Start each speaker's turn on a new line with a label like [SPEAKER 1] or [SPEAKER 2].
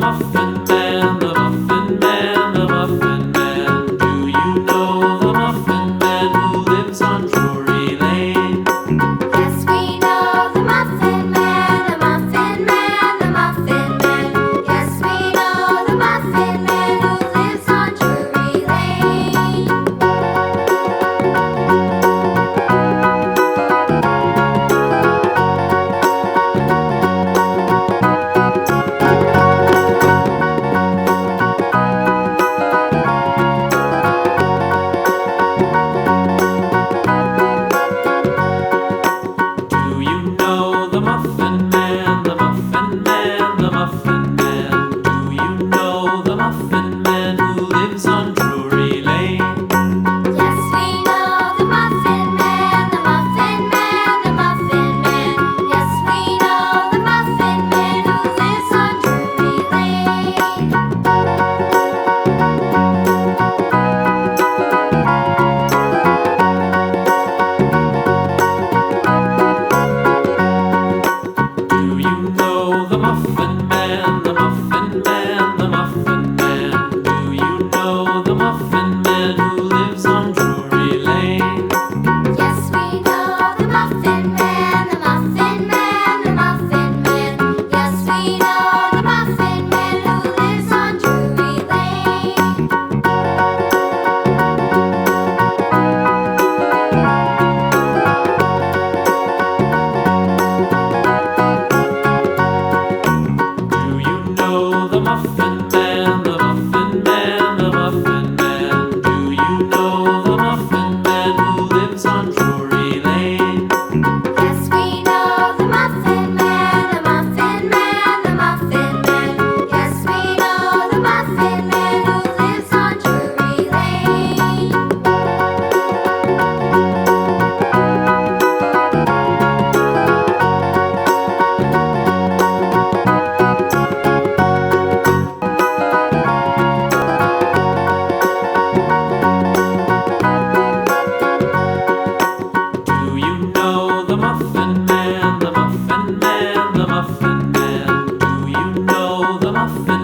[SPEAKER 1] Muffin Man, the Muffin Man, the Muffin Man. Do you know the Muffin Man who lives on Drury Lane?
[SPEAKER 2] Yes, we know the Muffin Man, the Muffin Man, the Muffin Man. Yes, we know the Muffin Man who lives on Drury Lane.
[SPEAKER 1] Do you know the Muffin Man, the Muffin Man, the Muffin Man? Do you know the Muffin Man who lives on Drury Lane?
[SPEAKER 2] Yes, we know the Muffin Man, the Muffin Man, the Muffin Man. Yes, we know the Muffin Man who lives on Drury Lane.
[SPEAKER 1] Do you know the Muffin Man, the Muffin Man, the Muffin Man? Do you know the Muffin Man who lives on Drury Lane?
[SPEAKER 2] Yes, we know the Muffin Man, the Muffin Man, the Muffin Man. Yes, we know the Muffin Man who lives on Drury Lane.
[SPEAKER 1] Do you know the Muffin Man, the Muffin Man, the Muffin Man? Do you know the Muffin Man who lives on Drury Lane?
[SPEAKER 2] Yes, we know the Muffin Man, the Muffin Man, the Muffin Man. Yes, we know the Muffin Man who lives on Drury Lane.
[SPEAKER 1] Do you know the Muffin Man, the Muffin Man, the Muffin Man? Do you know the Muffin